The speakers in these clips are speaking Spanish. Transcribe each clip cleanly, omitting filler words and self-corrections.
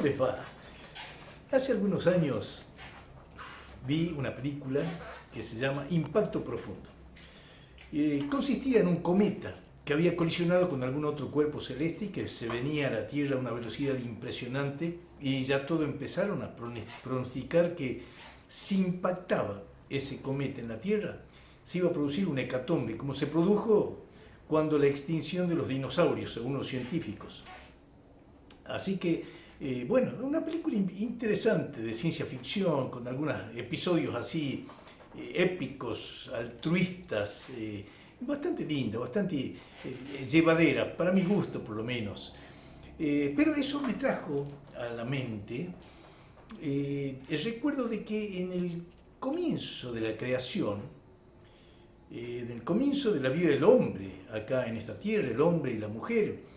¿cómo les va? Hace algunos años vi una película que se llama Impacto Profundo. Consistía en un cometa que había colisionado con algún otro cuerpo celeste y que se venía a la Tierra a una velocidad impresionante, y ya todo empezaron a pronosticar que si impactaba ese cometa en la Tierra se iba a producir una hecatombe, como se produjo cuando la extinción de los dinosaurios, según los científicos. Así que, bueno, una película interesante de ciencia ficción, con algunos episodios así épicos, altruistas, bastante linda, bastante llevadera, para mi gusto por lo menos. Pero eso me trajo a la mente el recuerdo de que en el comienzo de la creación, en el comienzo de la vida del hombre acá en esta tierra, el hombre y la mujer,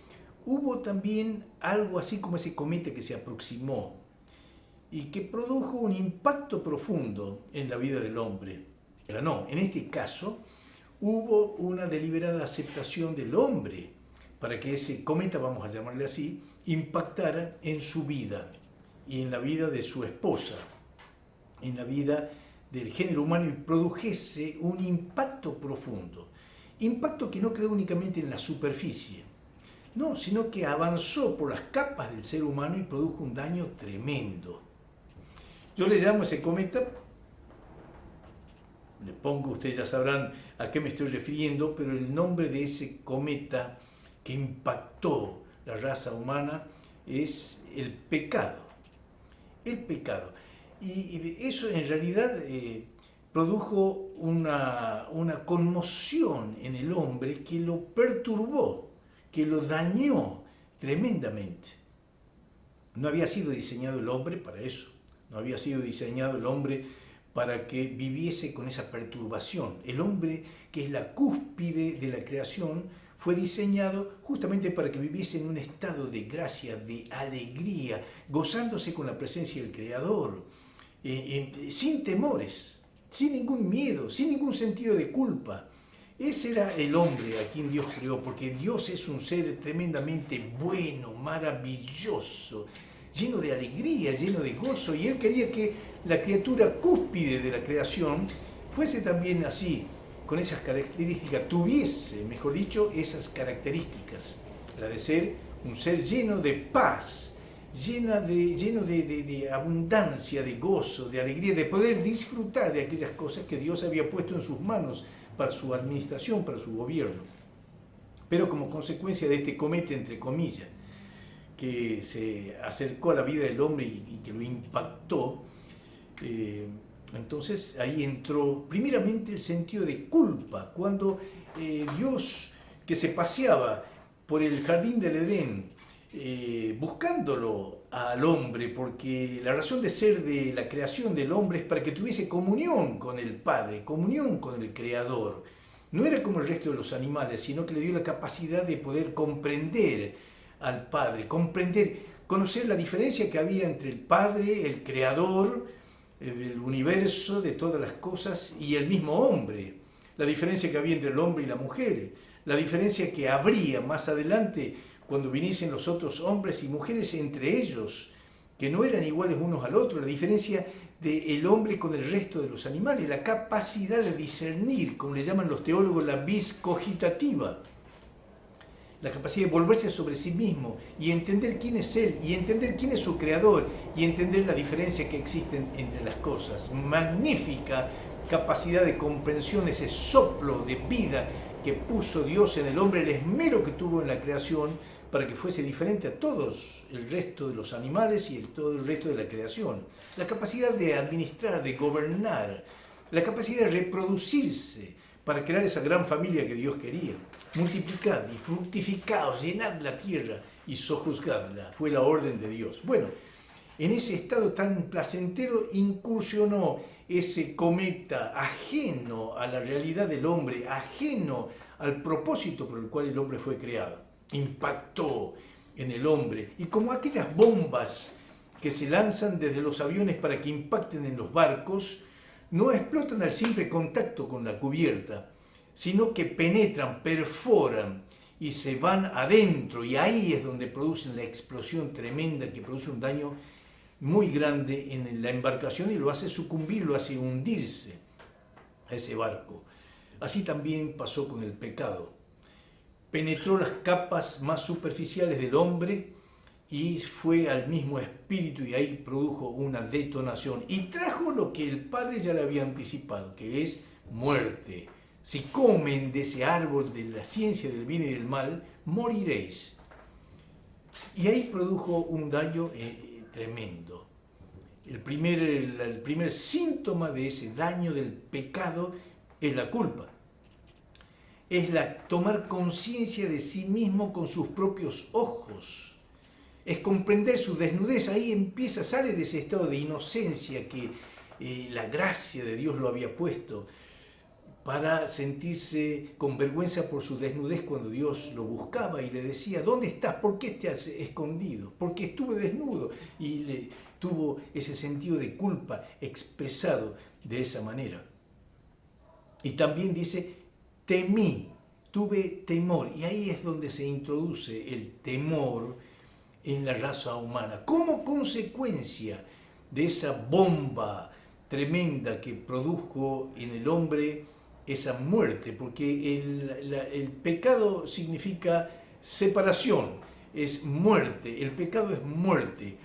hubo también algo así como ese cometa que se aproximó y que produjo un impacto profundo en la vida del hombre. Pero no, en este caso hubo una deliberada aceptación del hombre para que ese cometa, vamos a llamarle así, impactara en su vida y en la vida de su esposa, en la vida del género humano, y produjese un impacto profundo. Impacto que no quedó únicamente en la superficie, no, sino que avanzó por las capas del ser humano y produjo un daño tremendo. Yo le llamo a ese cometa, le pongo, ustedes ya sabrán a qué me estoy refiriendo, pero el nombre de ese cometa que impactó la raza humana es el pecado. El pecado. Y eso en realidad produjo una conmoción en el hombre que lo perturbó, que lo dañó tremendamente. No había sido diseñado el hombre para eso. No había sido diseñado el hombre para que viviese con esa perturbación. El hombre, que es la cúspide de la creación, fue diseñado justamente para que viviese en un estado de gracia, de alegría, gozándose con la presencia del Creador, sin temores, sin ningún miedo, sin ningún sentido de culpa. Ese era el hombre a quien Dios creó, porque Dios es un ser tremendamente bueno, maravilloso, lleno de alegría, lleno de gozo, y Él quería que la criatura cúspide de la creación fuese también así, con esas características, tuviese, mejor dicho, esas características, la de ser un ser lleno de paz, lleno de abundancia, de gozo, de alegría, de poder disfrutar de aquellas cosas que Dios había puesto en sus manos para su administración, para su gobierno. Pero como consecuencia de este cometa, entre comillas, que se acercó a la vida del hombre y que lo impactó, entonces ahí entró primeramente el sentido de culpa, cuando Dios, que se paseaba por el jardín del Edén, buscándolo al hombre, porque la razón de ser de la creación del hombre es para que tuviese comunión con el Padre, comunión con el Creador. No era como el resto de los animales, sino que le dio la capacidad de poder comprender al Padre, conocer la diferencia que había entre el Padre, el Creador del universo, de todas las cosas, y el mismo hombre, la diferencia que había entre el hombre y la mujer, la diferencia que habría más adelante cuando viniesen los otros hombres y mujeres entre ellos, que no eran iguales unos al otro, la diferencia del hombre con el resto de los animales, la capacidad de discernir, como le llaman los teólogos, la vis cogitativa, la capacidad de volverse sobre sí mismo y entender quién es Él, y entender quién es su Creador, y entender la diferencia que existe entre las cosas. Magnífica capacidad de comprensión, ese soplo de vida que puso Dios en el hombre, el esmero que tuvo en la creación para que fuese diferente a todos el resto de los animales y todo el resto de la creación. La capacidad de administrar, de gobernar, la capacidad de reproducirse para crear esa gran familia que Dios quería. Multiplicad y fructificaos, llenad la tierra y sojuzgadla. Fue la orden de Dios. Bueno, en ese estado tan placentero incursionó ese cometa, ajeno a la realidad del hombre, ajeno al propósito por el cual el hombre fue creado. Impactó en el hombre, y como aquellas bombas que se lanzan desde los aviones para que impacten en los barcos, no explotan al simple contacto con la cubierta, sino que penetran, perforan y se van adentro, y ahí es donde producen la explosión tremenda que produce un daño muy grande en la embarcación y lo hace sucumbir, lo hace hundirse a ese barco. Así también pasó con el pecado. Penetró las capas más superficiales del hombre y fue al mismo espíritu, y ahí produjo una detonación y trajo lo que el Padre ya le había anticipado, que es muerte. Si comen de ese árbol de la ciencia del bien y del mal, moriréis. Y ahí produjo un daño tremendo. El primer síntoma de ese daño del pecado es la culpa. Es tomar conciencia de sí mismo con sus propios ojos. Es comprender su desnudez. Ahí sale de ese estado de inocencia que la gracia de Dios lo había puesto, para sentirse con vergüenza por su desnudez cuando Dios lo buscaba y le decía: ¿dónde estás? ¿Por qué te has escondido? Porque estuve desnudo. Y tuvo ese sentido de culpa expresado de esa manera. Y también dice: temí, tuve temor. Y ahí es donde se introduce el temor en la raza humana, como consecuencia de esa bomba tremenda que produjo en el hombre esa muerte, porque el pecado significa separación, es muerte, el pecado es muerte,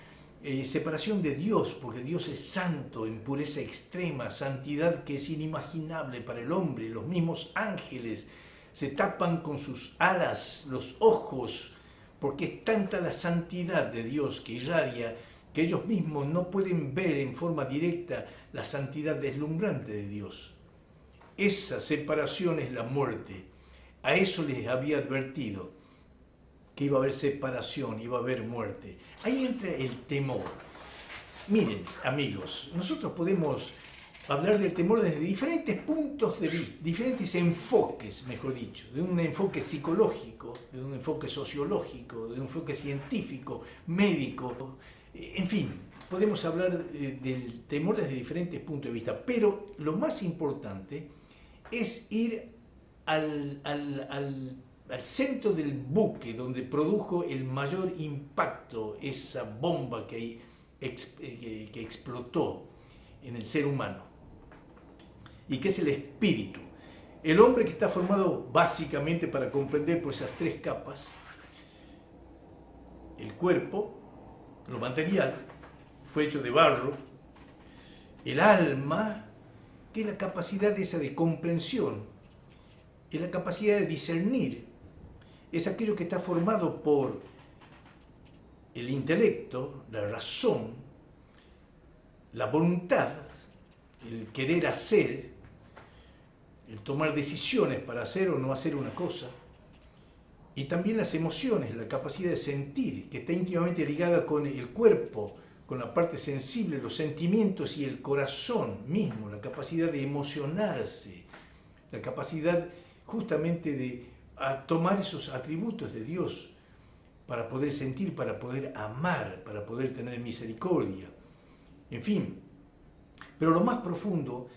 separación de Dios, porque Dios es santo, en pureza extrema, santidad que es inimaginable para el hombre. Los mismos ángeles se tapan con sus alas los ojos, porque es tanta la santidad de Dios que irradia, que ellos mismos no pueden ver en forma directa la santidad deslumbrante de Dios. Esa separación es la muerte. A eso les había advertido, que iba a haber separación, iba a haber muerte. Ahí entra el temor. Miren, amigos, nosotros podemos hablar del temor desde diferentes puntos de vista, diferentes enfoques, mejor dicho, de un enfoque psicológico, de un enfoque sociológico, de un enfoque científico, médico, en fin, podemos hablar del temor desde diferentes puntos de vista, pero lo más importante es ir al centro del buque donde produjo el mayor impacto esa bomba que explotó en el ser humano, y que es el espíritu. El hombre, que está formado básicamente, para comprender, por esas tres capas: el cuerpo, lo material, fue hecho de barro; el alma, que es la capacidad esa de comprensión, es la capacidad de discernir, es aquello que está formado por el intelecto, la razón, la voluntad, el querer hacer, el tomar decisiones para hacer o no hacer una cosa, y también las emociones, la capacidad de sentir, que está íntimamente ligada con el cuerpo, con la parte sensible, los sentimientos y el corazón mismo, la capacidad de emocionarse, la capacidad justamente de tomar esos atributos de Dios para poder sentir, para poder amar, para poder tener misericordia, en fin. Pero lo más profundo,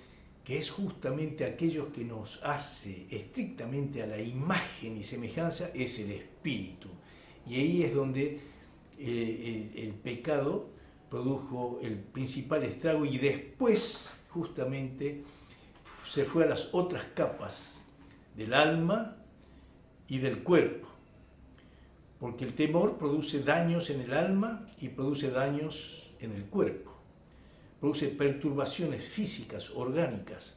que es justamente aquello que nos hace estrictamente a la imagen y semejanza, es el espíritu. Y ahí es donde el pecado produjo el principal estrago, y después justamente se fue a las otras capas del alma y del cuerpo, porque el temor produce daños en el alma y produce daños en el cuerpo, produce perturbaciones físicas, orgánicas.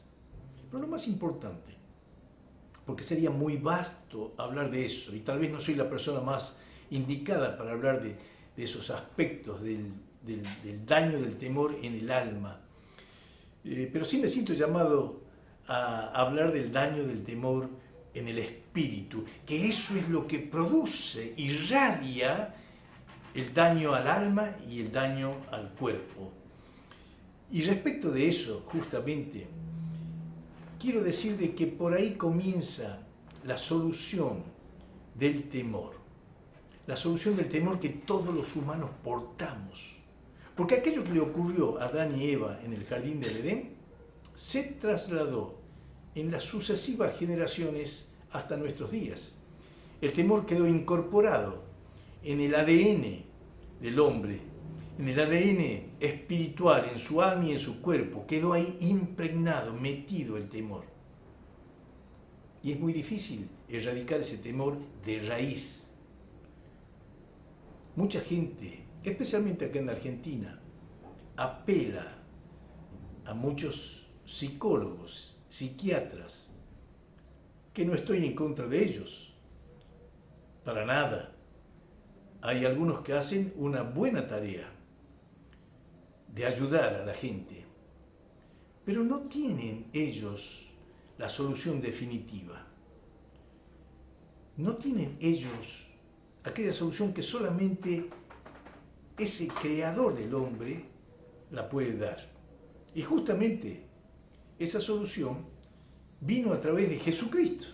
Pero lo más importante, porque sería muy vasto hablar de eso, y tal vez no soy la persona más indicada para hablar de esos aspectos del daño del temor en el alma, pero sí me siento llamado a hablar del daño del temor en el espíritu, que eso es lo que produce, irradia el daño al alma y el daño al cuerpo. Y respecto de eso, justamente, quiero decir de que por ahí comienza la solución del temor. La solución del temor que todos los humanos portamos. Porque aquello que le ocurrió a Adán y Eva en el jardín del Edén se trasladó en las sucesivas generaciones hasta nuestros días. El temor quedó incorporado en el ADN del hombre, en el ADN espiritual, en su alma y en su cuerpo. Quedó ahí impregnado, metido el temor. Y es muy difícil erradicar ese temor de raíz. Mucha gente, especialmente acá en Argentina, apela a muchos psicólogos, psiquiatras, que no estoy en contra de ellos, para nada. Hay algunos que hacen una buena tarea de ayudar a la gente, pero no tienen ellos la solución definitiva. No tienen ellos aquella solución que solamente ese creador del hombre la puede dar. Y justamente esa solución vino a través de Jesucristo.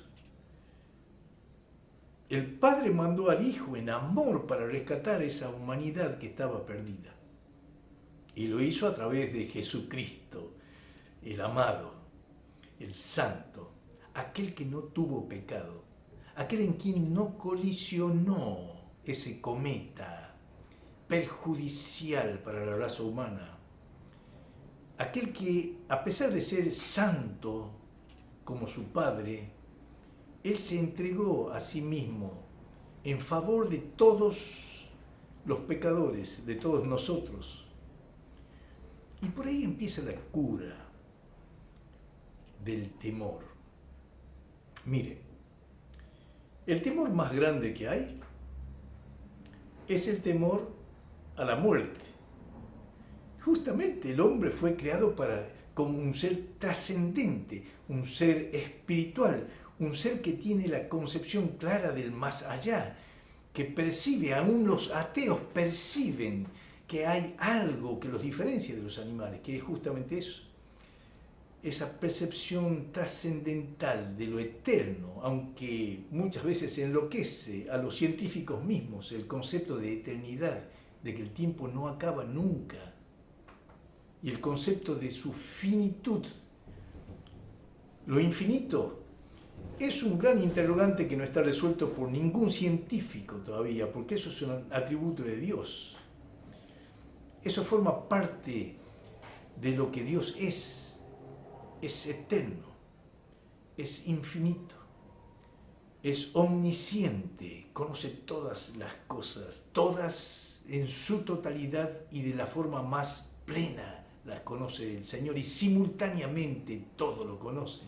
El Padre mandó al Hijo en amor para rescatar esa humanidad que estaba perdida. Y lo hizo a través de Jesucristo, el amado, el santo, aquel que no tuvo pecado, aquel en quien no colisionó ese cometa perjudicial para la raza humana, aquel que, a pesar de ser santo como su Padre, Él se entregó a sí mismo en favor de todos los pecadores, de todos nosotros. Y por ahí empieza la cura del temor. Miren, el temor más grande que hay es el temor a la muerte. Justamente el hombre fue creado como un ser trascendente, un ser espiritual, un ser que tiene la concepción clara del más allá, que percibe, aún los ateos perciben que hay algo que los diferencia de los animales, que es justamente eso, esa percepción trascendental de lo eterno, aunque muchas veces enloquece a los científicos mismos el concepto de eternidad, de que el tiempo no acaba nunca, y el concepto de su finitud. Lo infinito es un gran interrogante que no está resuelto por ningún científico todavía, porque eso es un atributo de Dios. Eso forma parte de lo que Dios es eterno, es infinito, es omnisciente, conoce todas las cosas, todas en su totalidad y de la forma más plena las conoce el Señor y simultáneamente todo lo conoce.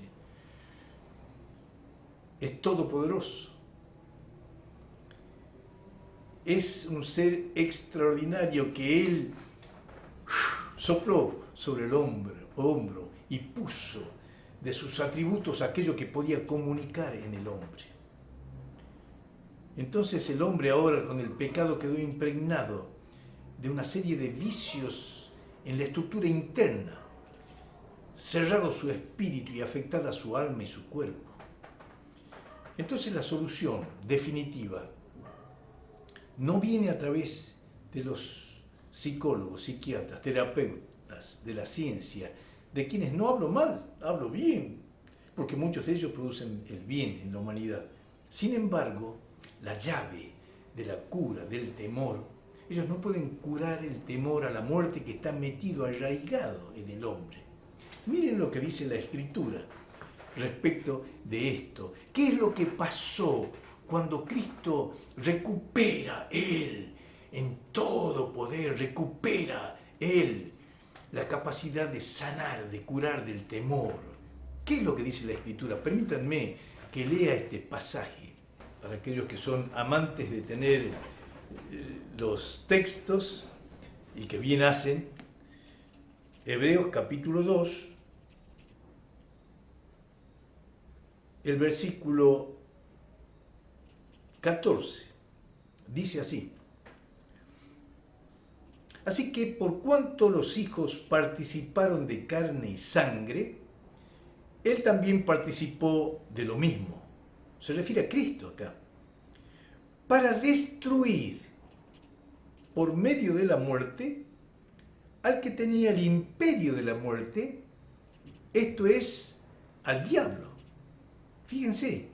Es todopoderoso. Es un ser extraordinario que Él sopló sobre el hombro y puso de sus atributos aquello que podía comunicar en el hombre. Entonces el hombre ahora con el pecado quedó impregnado de una serie de vicios en la estructura interna, cerrado su espíritu y afectada su alma y su cuerpo. Entonces la solución definitiva no viene a través de los psicólogos, psiquiatras, terapeutas, de la ciencia, de quienes no hablo mal, hablo bien, porque muchos de ellos producen el bien en la humanidad. Sin embargo, la llave de la cura del temor, ellos no pueden curar el temor a la muerte que está metido, arraigado en el hombre. Miren lo que dice la Escritura respecto de esto. ¿Qué es lo que pasó cuando Cristo recupera Él en todo poder, recupera Él la capacidad de sanar, de curar del temor? ¿Qué es lo que dice la Escritura? Permítanme que lea este pasaje para aquellos que son amantes de tener los textos y que bien hacen. Hebreos capítulo 2, el versículo 14, dice así: así que por cuanto los hijos participaron de carne y sangre, Él también participó de lo mismo. Se refiere a Cristo acá. Para destruir por medio de la muerte al que tenía el imperio de la muerte, esto es, al diablo. Fíjense,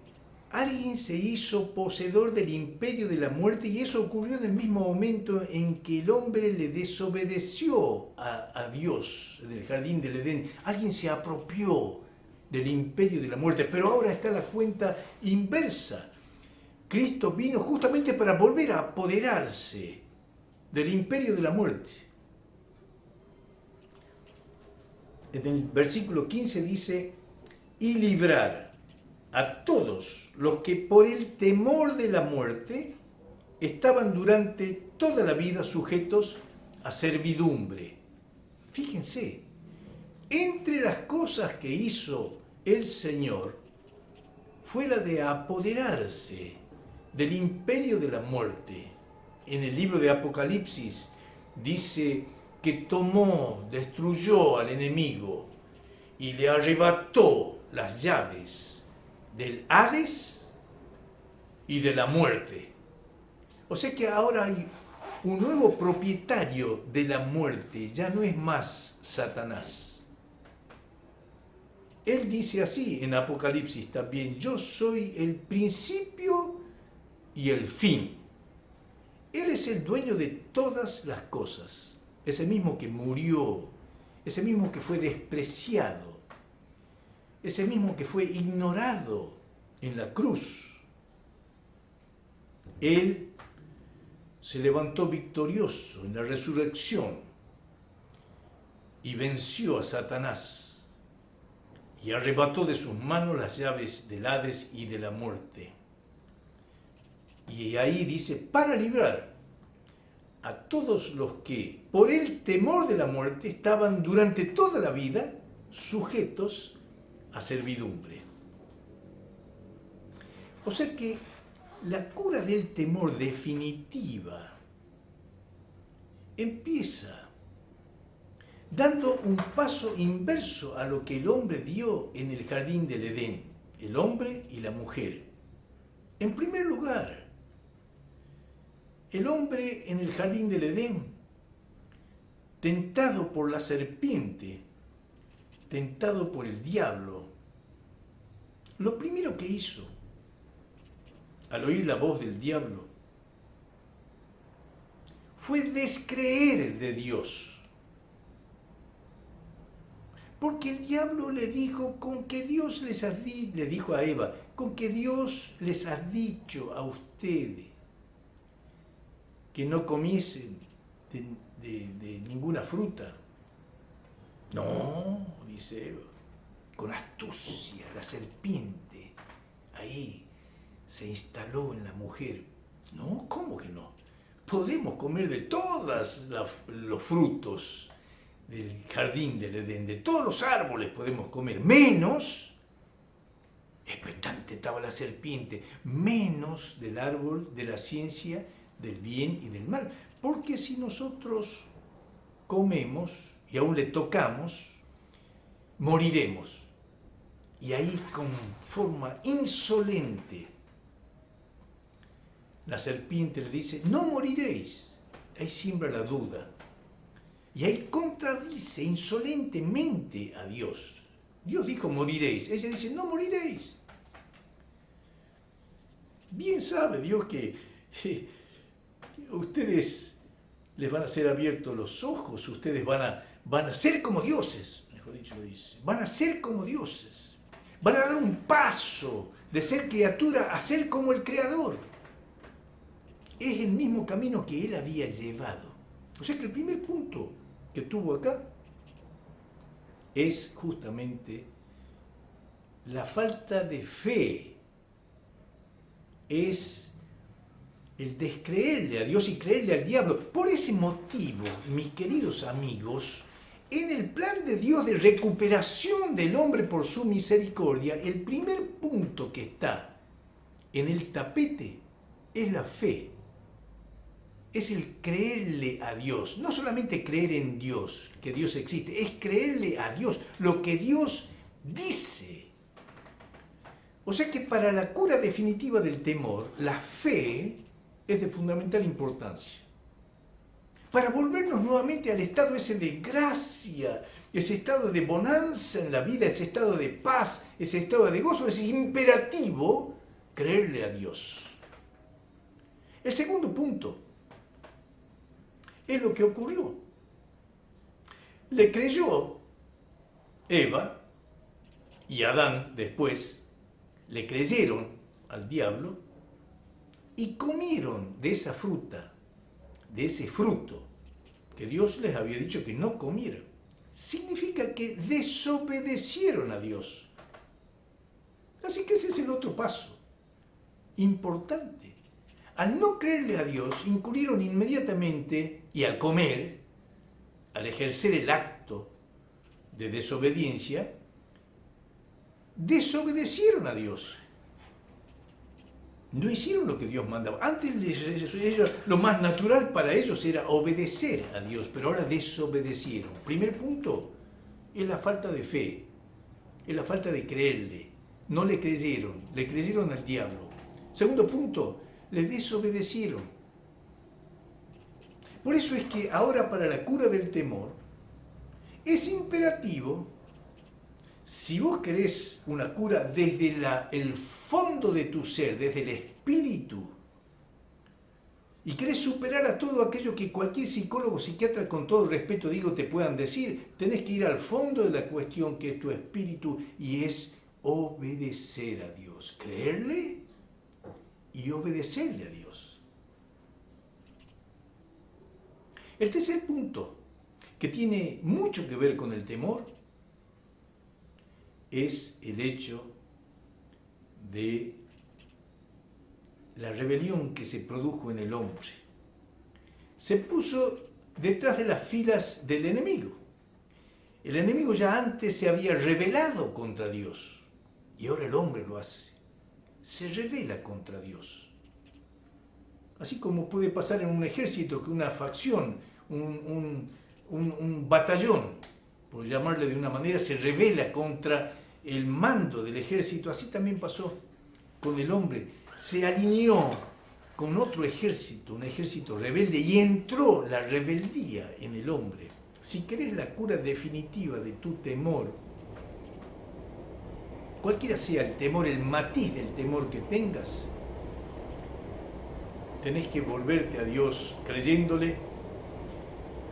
alguien se hizo poseedor del imperio de la muerte y eso ocurrió en el mismo momento en que el hombre le desobedeció a Dios en el jardín del Edén. Alguien se apropió del imperio de la muerte, pero ahora está la cuenta inversa. Cristo vino justamente para volver a apoderarse del imperio de la muerte. En el versículo 15 dice, y librar a todos los que por el temor de la muerte estaban durante toda la vida sujetos a servidumbre. Fíjense, entre las cosas que hizo el Señor fue la de apoderarse del imperio de la muerte. En el libro de Apocalipsis dice que tomó, destruyó al enemigo y le arrebató las llaves del Hades y de la muerte. O sea que ahora hay un nuevo propietario de la muerte, ya no es más Satanás. Él dice así en Apocalipsis también, yo soy el principio y el fin. Él es el dueño de todas las cosas, ese mismo que murió, ese mismo que fue despreciado, ese mismo que fue ignorado en la cruz. Él se levantó victorioso en la resurrección y venció a Satanás y arrebató de sus manos las llaves del Hades y de la muerte. Y ahí dice, para librar a todos los que, por el temor de la muerte, estaban durante toda la vida sujetos a servidumbre. O sea que la cura del temor definitiva empieza dando un paso inverso a lo que el hombre dio en el jardín del Edén, el hombre y la mujer. En primer lugar, el hombre en el jardín del Edén, tentado por la serpiente, tentado por el diablo, lo primero que hizo al oír la voz del diablo fue descreer de Dios. Porque el diablo le dijo, con que Dios le dijo a Eva, con que Dios les ha dicho a ustedes que no comiesen de ninguna fruta. No, dice Eva, con astucia la serpiente ahí se instaló en la mujer. No, ¿cómo que no? Podemos comer de todos los frutos del jardín del Edén, de todos los árboles podemos comer, menos, expectante estaba la serpiente, menos del árbol de la ciencia del bien y del mal. Porque si nosotros comemos y aún le tocamos, moriremos. Y ahí con forma insolente, la serpiente le dice, no moriréis. Ahí siembra la duda. Y ahí contradice insolentemente a Dios. Dios dijo, moriréis. Ella dice, no moriréis. Bien sabe Dios que ustedes les van a ser abiertos los ojos, ustedes van a ser como dioses, mejor dicho lo dice. Van a ser como dioses. Van a dar un paso de ser criatura a ser como el Creador. Es el mismo camino que Él había llevado. O sea que el primer punto que tuvo acá es justamente la falta de fe. Es el descreerle a Dios y creerle al diablo. Por ese motivo, mis queridos amigos, en el plan de Dios de recuperación del hombre por su misericordia, el primer punto que está en el tapete es la fe. Es el creerle a Dios. No solamente creer en Dios, que Dios existe, es creerle a Dios, lo que Dios dice. O sea que para la cura definitiva del temor, la fe es de fundamental importancia. Para volvernos nuevamente al estado ese de gracia, ese estado de bonanza en la vida, ese estado de paz, ese estado de gozo, es imperativo creerle a Dios. El segundo punto es lo que ocurrió. Le creyó Eva y Adán después, le creyeron al diablo y comieron de esa fruta, de ese fruto que Dios les había dicho que no comieran. Significa que desobedecieron a Dios. Así que ese es el otro paso importante. Al no creerle a Dios, incurrieron inmediatamente, y al comer, al ejercer el acto de desobediencia, desobedecieron a Dios. No hicieron lo que Dios mandaba. Antes lo más natural para ellos era obedecer a Dios, pero ahora desobedecieron. Primer punto es la falta de fe, es la falta de creerle. No le creyeron al diablo. Segundo punto, le desobedecieron. Por eso es que ahora para la cura del temor es imperativo, si vos querés una cura desde el fondo de tu ser, desde el espíritu, y querés superar a todo aquello que cualquier psicólogo, psiquiatra, con todo respeto digo, te puedan decir, tenés que ir al fondo de la cuestión que es tu espíritu y es obedecer a Dios, creerle y obedecerle a Dios. El tercer punto, que tiene mucho que ver con el temor, es el hecho de la rebelión que se produjo en el hombre. Se puso detrás de las filas del enemigo. El enemigo ya antes se había rebelado contra Dios y ahora el hombre lo hace. Se rebela contra Dios. Así como puede pasar en un ejército que una facción, un batallón, por llamarle de una manera, se rebela contra el mando del ejército, así también pasó con el hombre. Se alineó con otro ejército, un ejército rebelde, y entró la rebeldía en el hombre. Si querés la cura definitiva de tu temor, cualquiera sea el temor, el matiz del temor que tengas, tenés que volverte a Dios creyéndole,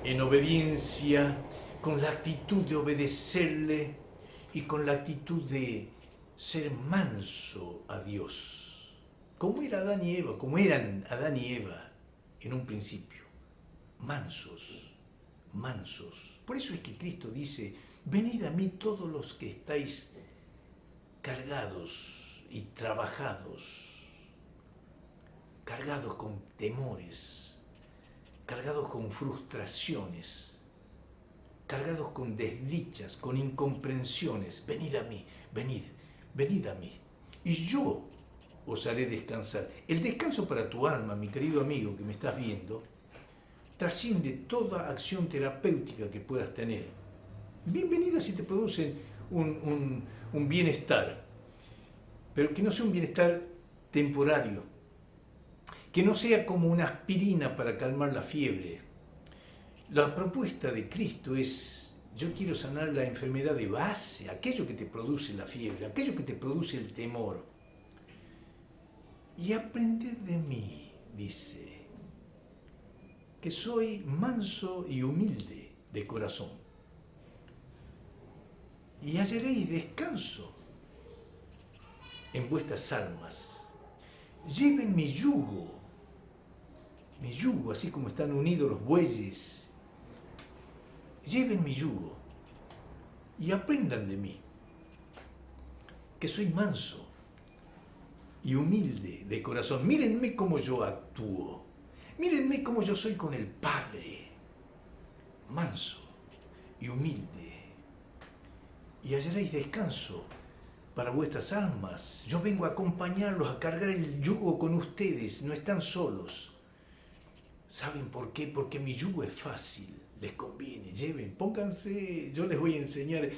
en obediencia, con la actitud de obedecerle y con la actitud de ser manso a Dios. Como era Adán y Eva, como eran Adán y Eva en un principio, mansos, mansos. Por eso es que Cristo dice, venid a mí todos los que estáis cargados y trabajados, cargados con temores, cargados con frustraciones, cargados con desdichas, con incomprensiones. Venid a mí, venid a mí, y yo os haré descansar. El descanso para tu alma, mi querido amigo que me estás viendo, trasciende toda acción terapéutica que puedas tener. Bienvenida si te producen un bienestar, pero que no sea un bienestar temporario, que no sea como una aspirina para calmar la fiebre. La propuesta de Cristo es, yo quiero sanar la enfermedad de base, aquello que te produce la fiebre, aquello que te produce el temor. Y aprended de mí, dice, que soy manso y humilde de corazón, y hallaréis descanso en vuestras almas. Lleven mi yugo, así como están unidos los bueyes. Lleven mi yugo y aprendan de mí, que soy manso y humilde de corazón. Mírenme cómo yo actúo. Mírenme cómo yo soy con el Padre, manso y humilde. Y hallaréis descanso para vuestras almas. Yo vengo a acompañarlos, a cargar el yugo con ustedes. No están solos. ¿Saben por qué? Porque mi yugo es fácil. Les conviene. Lleven, pónganse. Yo les voy a enseñar.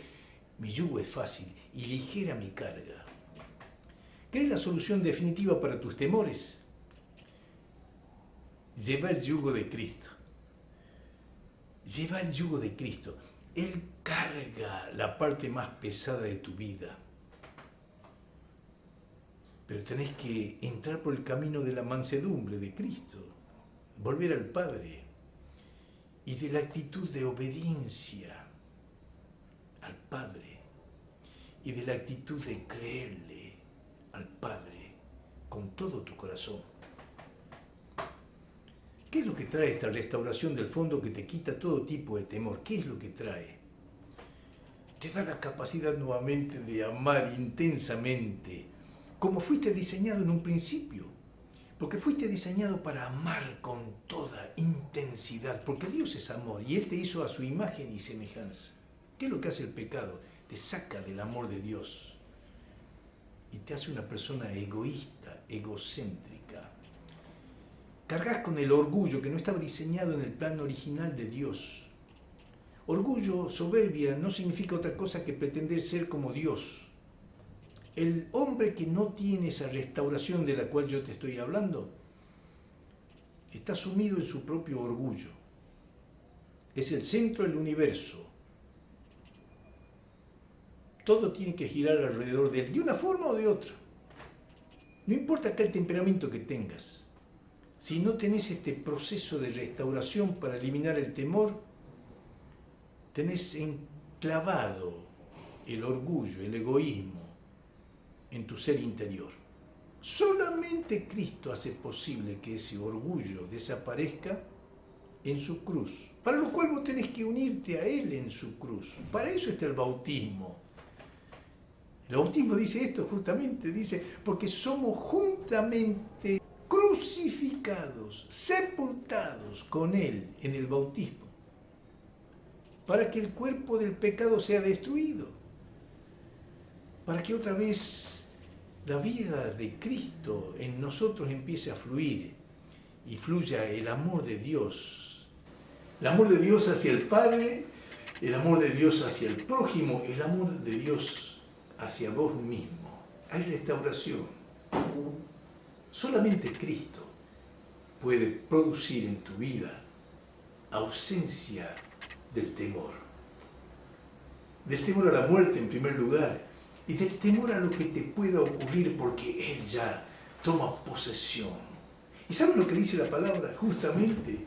Mi yugo es fácil y ligera mi carga. ¿Querés la solución definitiva para tus temores? Lleva el yugo de Cristo. Lleva el yugo de Cristo. Él carga la parte más pesada de tu vida. pero tenés que entrar por el camino de la mansedumbre de Cristo, volver al Padre, y de la actitud de obediencia al Padre, y de la actitud de creerle al Padre con todo tu corazón. ¿Qué es lo que trae esta restauración del fondo que te quita todo tipo de temor? ¿Qué es lo que trae? Te da la capacidad nuevamente de amar intensamente, como fuiste diseñado en un principio. Porque fuiste diseñado para amar con toda intensidad, porque Dios es amor y Él te hizo a su imagen y semejanza. ¿Qué es lo que hace el pecado? Te saca del amor de Dios y te hace una persona egoísta, egocéntrica. Cargas con el orgullo que no estaba diseñado en el plan original de Dios. Orgullo, soberbia, no significa otra cosa que pretender ser como Dios. El hombre que no tiene esa restauración de la cual yo te estoy hablando, está sumido en su propio orgullo. Es el centro del universo. Todo tiene que girar alrededor de él, de una forma o de otra. No importa acá el temperamento que tengas. Si no tenés este proceso de restauración para eliminar el temor, tenés enclavado el orgullo, el egoísmo en tu ser interior. Solamente Cristo hace posible que ese orgullo desaparezca en su cruz, para lo cual vos tenés que unirte a Él en su cruz. Para eso está el bautismo. El bautismo dice esto justamente, dice, porque somos juntamente crucificados, sepultados con Él en el bautismo, para que el cuerpo del pecado sea destruido, para que otra vez la vida de Cristo en nosotros empiece a fluir y fluya el amor de Dios. El amor de Dios hacia el Padre, el amor de Dios hacia el prójimo, el amor de Dios hacia vos mismo. Hay restauración. Solamente Cristo puede producir en tu vida ausencia del temor. Del temor a la muerte en primer lugar, y del temor a lo que te pueda ocurrir porque Él ya toma posesión. ¿Y sabes lo que dice la palabra? Justamente,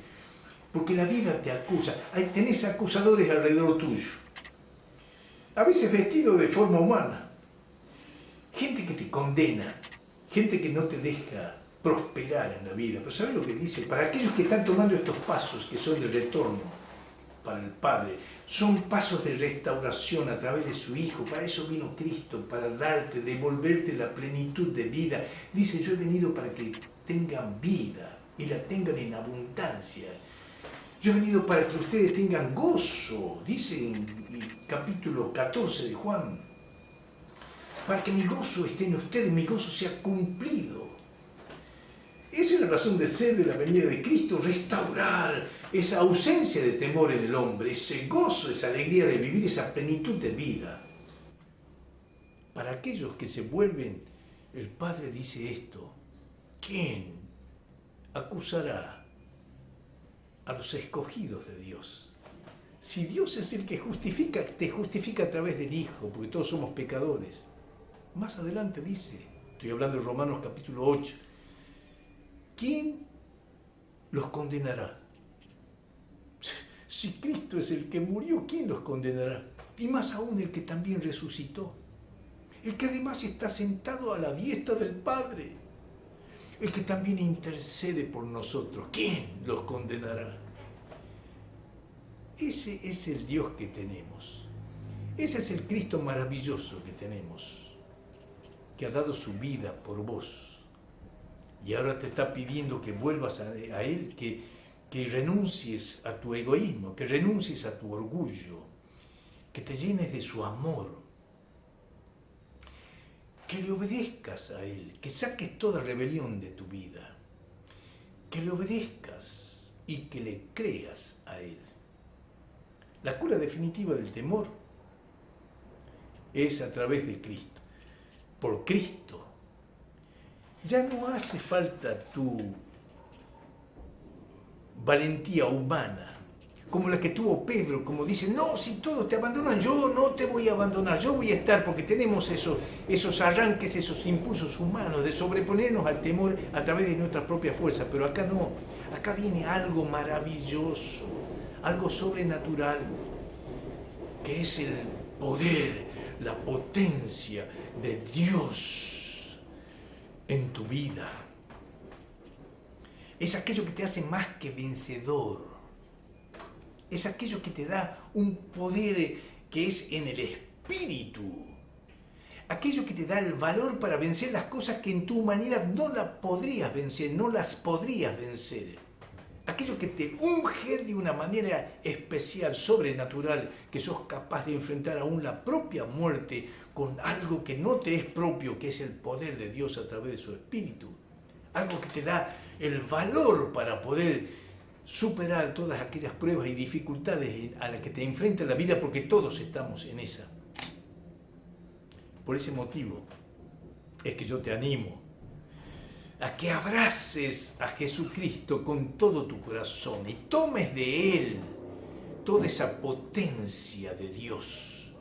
porque la vida te acusa. Tenés acusadores alrededor tuyo. A veces vestidos de forma humana. Gente que te condena. Gente que no te deja prosperar en la vida. Pero ¿sabes lo que dice? Para aquellos que están tomando estos pasos que son de retorno para el Padre, son pasos de restauración a través de su Hijo. Para eso vino Cristo, para darte, devolverte la plenitud de vida. Dice, yo he venido para que tengan vida y la tengan en abundancia. Yo he venido para que ustedes tengan gozo, dice en el capítulo 14 de Juan, para que mi gozo esté en ustedes, mi gozo sea cumplido. Esa es la razón de ser de la venida de Cristo, restaurar esa ausencia de temor en el hombre, ese gozo, esa alegría de vivir, esa plenitud de vida. Para aquellos que se vuelven, el Padre dice esto, ¿quién acusará a los escogidos de Dios? Si Dios es el que justifica, te justifica a través del Hijo, porque todos somos pecadores. Más adelante dice, estoy hablando de Romanos capítulo 8, ¿quién los condenará? Si Cristo es el que murió, ¿quién los condenará? Y más aún el que también resucitó. El que además está sentado a la diestra del Padre. El que también intercede por nosotros. ¿Quién los condenará? Ese es el Dios que tenemos. Ese es el Cristo maravilloso que tenemos. Que ha dado su vida por vos. Y ahora te está pidiendo que vuelvas a Él, que renuncies a tu egoísmo, que renuncies a tu orgullo, que te llenes de su amor, que le obedezcas a Él, que saques toda rebelión de tu vida, que le obedezcas y que le creas a Él. La cura definitiva del temor es a través de Cristo. Por Cristo. Ya no hace falta tu valentía humana. como la que tuvo Pedro, como dice, no, si todos te abandonan, yo no te voy a abandonar, yo voy a estar, porque tenemos esos arranques, esos impulsos humanos de sobreponernos al temor a través de nuestras propias fuerzas, pero acá no, acá viene algo maravilloso, algo sobrenatural, que es el poder, la potencia de Dios en tu vida. Es aquello que te hace más que vencedor. Es aquello que te da un poder que es en el espíritu. Aquello que te da el valor para vencer las cosas que en tu humanidad no las podrías vencer, no las podrías vencer. Aquello que te unge de una manera especial, sobrenatural, que sos capaz de enfrentar aún la propia muerte con algo que no te es propio, que es el poder de Dios a través de su espíritu. Algo que te da el valor para poder superar todas aquellas pruebas y dificultades a las que te enfrenta la vida, porque todos estamos en esa. Por ese motivo es que yo te animo a que abraces a Jesucristo con todo tu corazón y tomes de Él toda esa potencia de Dios.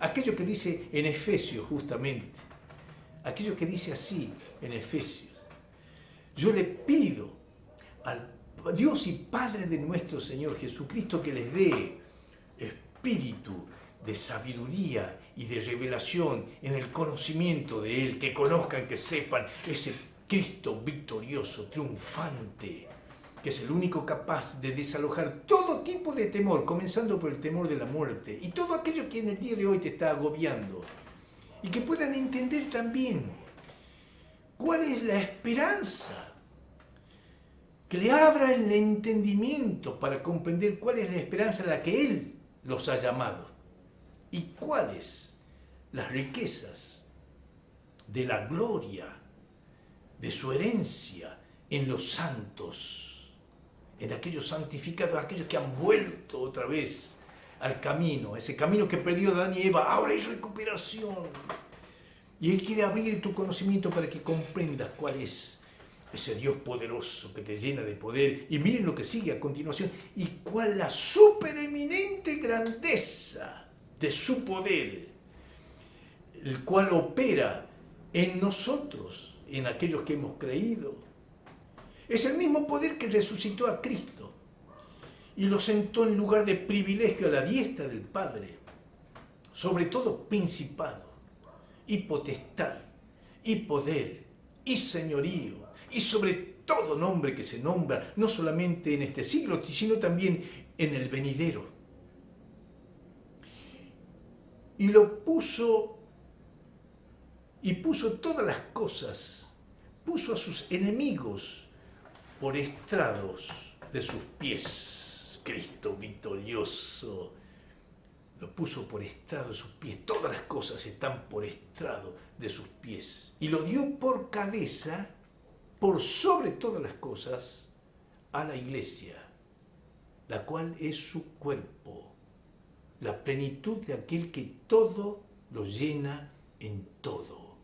Aquello que dice en Efesios justamente, aquello que dice así en Efesios: yo le pido al Dios y Padre de nuestro Señor Jesucristo que les dé espíritu de sabiduría y de revelación en el conocimiento de Él, que conozcan, que sepan ese Cristo victorioso, triunfante, que es el único capaz de desalojar todo tipo de temor, comenzando por el temor de la muerte y todo aquello que en el día de hoy te está agobiando, y que puedan entender también cuál es la esperanza, que le abra el entendimiento para comprender cuál es la esperanza a la que Él los ha llamado y cuáles las riquezas de la gloria de su herencia en los santos, en aquellos santificados, aquellos que han vuelto otra vez al camino, ese camino que perdió Adán y Eva. Ahora hay recuperación y Él quiere abrir tu conocimiento para que comprendas cuál es ese Dios poderoso que te llena de poder. Y miren lo que sigue a continuación: y cuál la supereminente grandeza de su poder, el cual opera en nosotros, en aquellos que hemos creído. Es el mismo poder que resucitó a Cristo y lo sentó en lugar de privilegio a la diestra del Padre, sobre todo principado y potestad y poder y señorío, y sobre todo nombre que se nombra, no solamente en este siglo, sino también en el venidero. Y lo puso, y puso todas las cosas, puso a sus enemigos por estrados de sus pies. Cristo victorioso lo puso por estrado de sus pies. Todas las cosas están por estrado de sus pies. Y lo dio por cabeza, por sobre todas las cosas, a la iglesia, la cual es su cuerpo, la plenitud de aquel que todo lo llena en todo.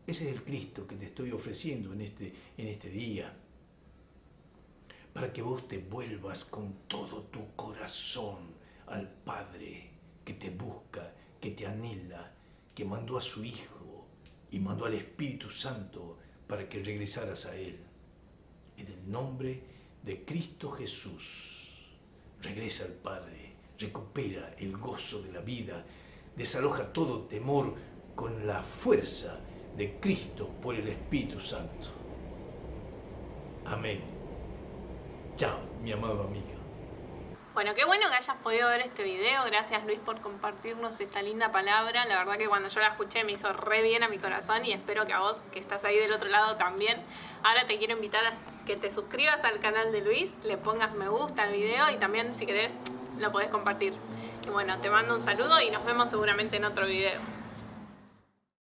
Ese es el Cristo que te estoy ofreciendo en este día, para que vos te vuelvas con todo tu corazón al Padre que te busca, que te anhela, que mandó a su Hijo y mandó al Espíritu Santo para que regresaras a Él. En el nombre de Cristo Jesús, regresa al Padre, recupera el gozo de la vida, desaloja todo temor con la fuerza de Cristo por el Espíritu Santo. Amén. Chao, mi amado amigo. Bueno, qué bueno que hayas podido ver este video. Gracias, Luis, por compartirnos esta linda palabra. La verdad que cuando yo la escuché me hizo re bien a mi corazón, y espero que a vos, que estás ahí del otro lado, también. Ahora te quiero invitar a que te suscribas al canal de Luis, le pongas me gusta al video y también, si querés, lo podés compartir. Y bueno, te mando un saludo y nos vemos seguramente en otro video.